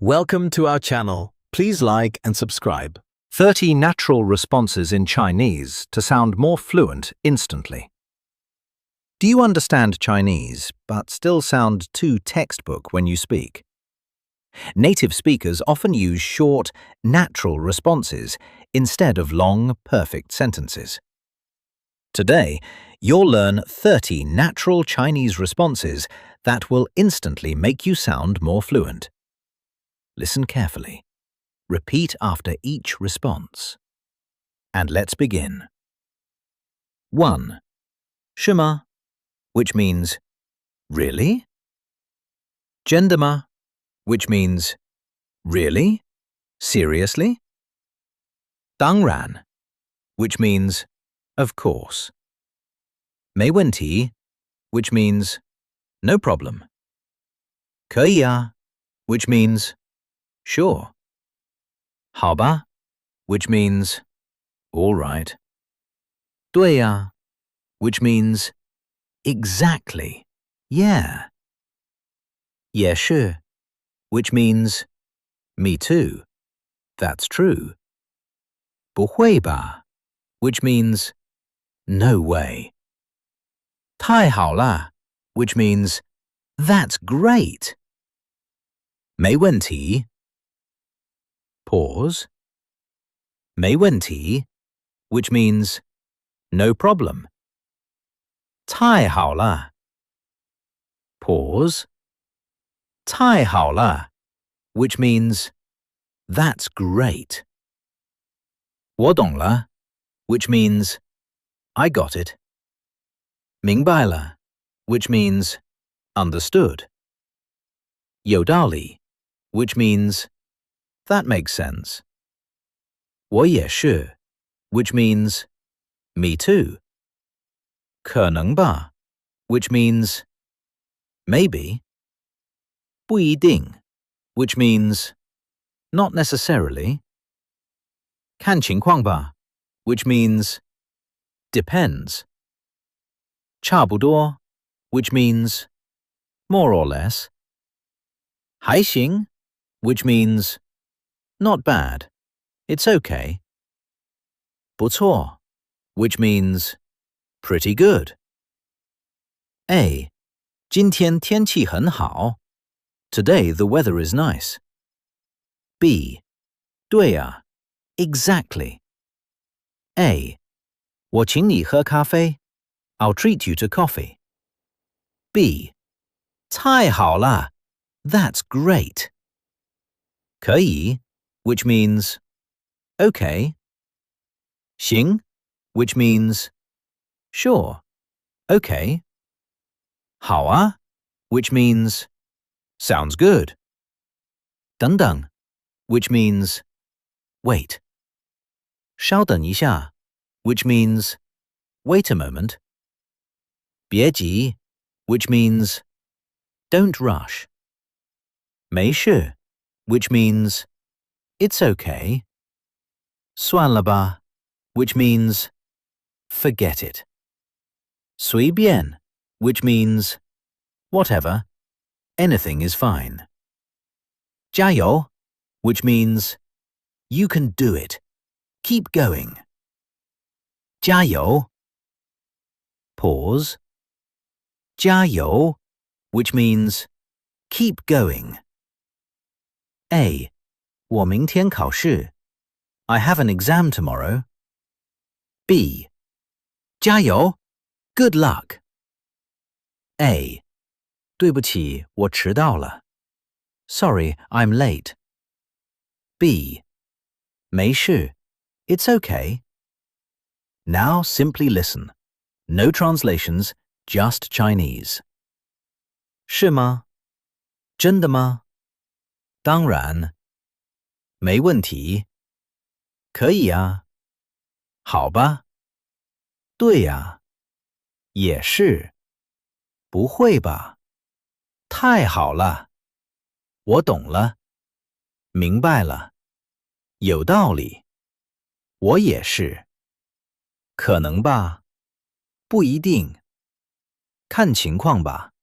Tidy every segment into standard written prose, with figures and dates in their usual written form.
Welcome to our channel. Please like and subscribe. 30 natural responses in Chinese to sound more fluent instantly. Do you understand Chinese but still sound too textbook when you speak? Native speakers often use short, natural responses instead of long, perfect sentences. Today, you'll learn 30 natural Chinese responses that will instantly make you sound more fluent. Listen carefully. Repeat after each response. And let's begin. 1. 是吗? Which means, really? 真的吗? Which means, really? Seriously? 当然, which means, of course. 没问题, which means, no problem. 可以啊, which means, sure. 好吧, which means, all right. 对呀, which means, exactly, yeah. 也是, which means, me too, that's true. 不会吧, which means, no way. 太好了, which means, that's great. 没问题. Pause. 没问题, which means, no problem. 太好了. Pause. 太好了, which means, that's great. 我懂了, which means, I got it. 明白了, which means, understood. 有道理, which means, that makes sense. 我也是, which means, me too. 可能吧, which means, maybe. 不一定, which means, not necessarily. 看情况吧, which means, depends. 差不多, which means, more or less. 还行, which means, not bad, it's okay. 不错, which means, pretty good. A. 今天天气很好. Today the weather is nice. B. 对啊, exactly. A. 我请你喝咖啡. I'll treat you to coffee. B. 太好了, that's great. 可以, which means, okay. 行, which means, sure, okay. 好啊, which means, sounds good. 等等, which means, wait. 稍等一下, which means, wait a moment. 别急, which means, don't rush. 没事, which means, it's okay. 算了吧, which means, forget it. 随便, which means, whatever, anything is fine. 加油, which means, you can do it. Keep going. 加油. Pause. 加油, which means, keep going. A. 我明天考试. I have an exam tomorrow. B. 加油, good luck. A. 对不起，我迟到了. Sorry, I'm late. B. 没事, it's okay. Now simply listen. No translations, just Chinese. 是吗? 真的吗? 当然. 没问题. 可以啊. 好吧. 对呀. 也是. 不会吧? 太好了. 我懂了. 明白了. 有道理. 我也是. 可能吧. 不一定. 看情况吧.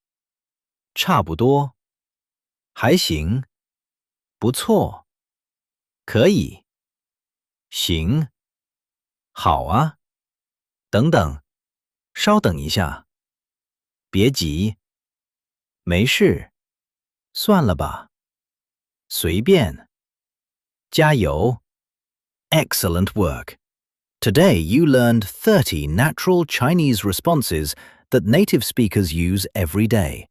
差不多. 还行.不错，可以，行，好啊，等等，稍等一下，别急，没事，算了吧，随便，加油。Excellent work. Today you learned 30 natural Chinese responses that native speakers use every day.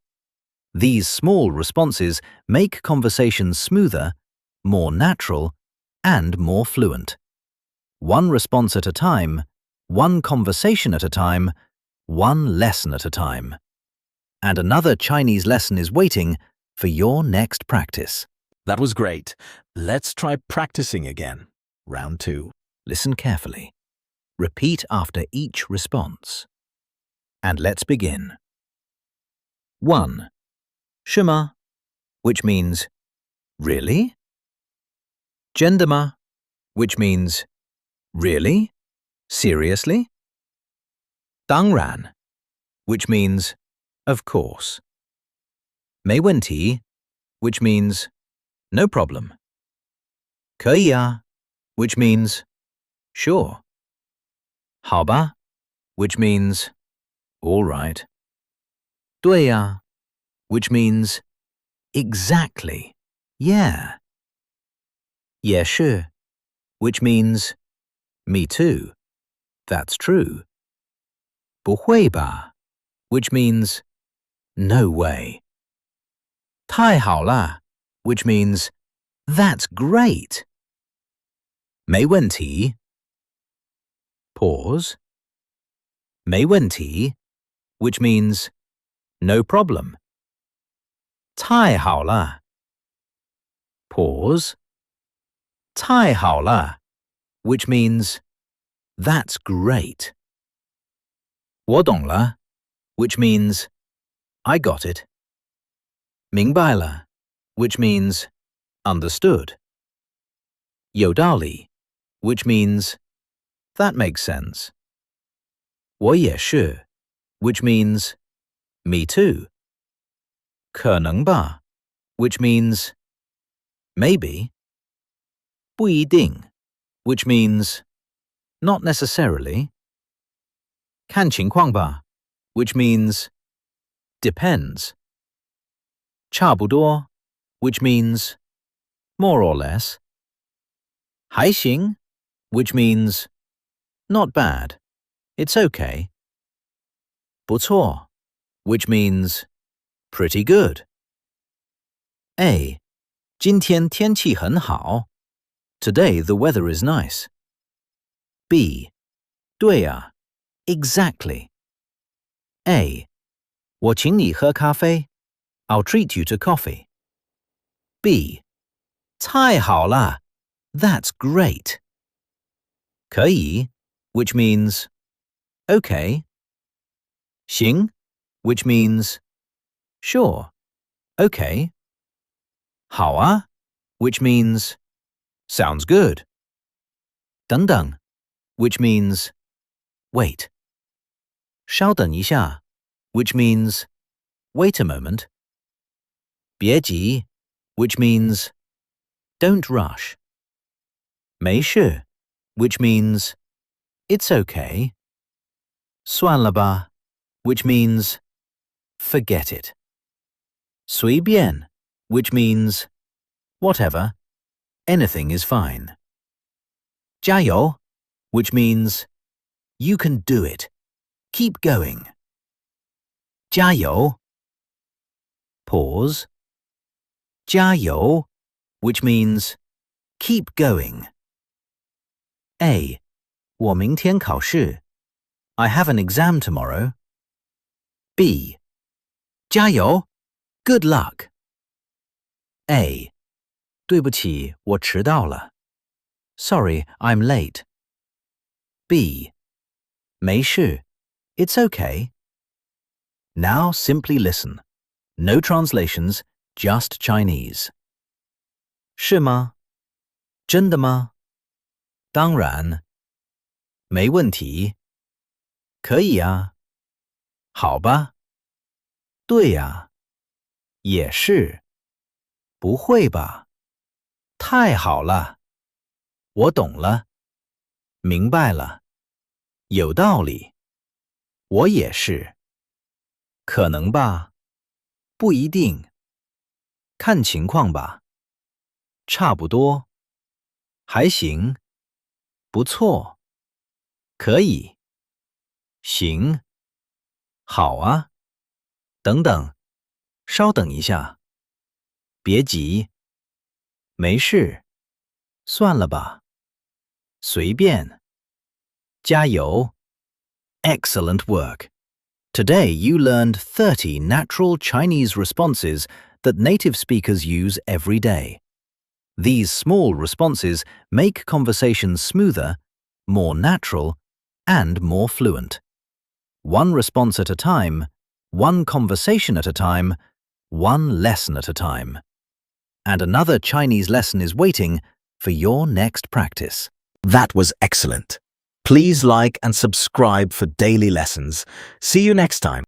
These small responses make conversations smoother, more natural, and more fluent. One response at a time, one conversation at a time, one lesson at a time. And another Chinese lesson is waiting for your next practice. That was great. Let's try practicing again. Round 2. Listen carefully. Repeat after each response. And let's begin. 1. 是吗? Which means, really? 真的吗? Which means, really? Seriously? 当然, which means, of course. 没问题, which means, no problem. 可以啊, which means, sure. 好吧, which means, all right. 对呀, which means, exactly, yeah. 也是, which means, me too, that's true. 不会吧, which means, no way. 太好了, which means, that's great. 没问题. Pause. 没问题, which means, no problem. 太好了. Pause. 太好了, which means, that's great. 我懂了, which means, I got it. 明白了, which means, understood. 有道理, which means, that makes sense. 我也是, which means, me too. 可能吧, which means, maybe. 不一定, which means, not necessarily. 看情况吧, which means, depends. 差不多, which means, more or less. 还行, which means, not bad, it's okay. 不错, which means, pretty good. A. 今天天气很好. Today the weather is nice. B. 对啊, exactly. A. 我请你喝咖啡. I'll treat you to coffee. B. 太好了, that's great. 可以, which means, okay. 行, which means, sure, okay. 好啊, which means, sounds good. 等等, which means, wait. 稍等一下, which means, wait a moment. 别急, which means, don't rush. 没事, which means, it's okay. 算了吧, which means, forget it. 随便, which means, whatever, anything is fine. 加油, which means, you can do it. Keep going. 加油. Pause. 加油, which means, keep going. A. 我明天考试. I have an exam tomorrow. B. 加油, good luck. A. 对不起，我迟到了. Sorry, I'm late. B. 没事, it's okay. Now simply listen. No translations, just Chinese. 是吗? 真的吗? 当然. 没问题. 可以啊. 好吧. 对呀. 也是. 不会吧?太好了，我懂了，明白了，有道理。我也是。可能吧，不一定，看情况吧。差不多，还行，不错，可以，行，好啊，等等，稍等一下，别急，没事，算了吧，随便，加油。Excellent work. Today you learned 30 natural Chinese responses that native speakers use every day. These small responses make conversations smoother, more natural, and more fluent. One response at a time, one conversation at a time, one lesson at a time. And another Chinese lesson is waiting for your next practice. That was excellent. Please like and subscribe for daily lessons. See you next time.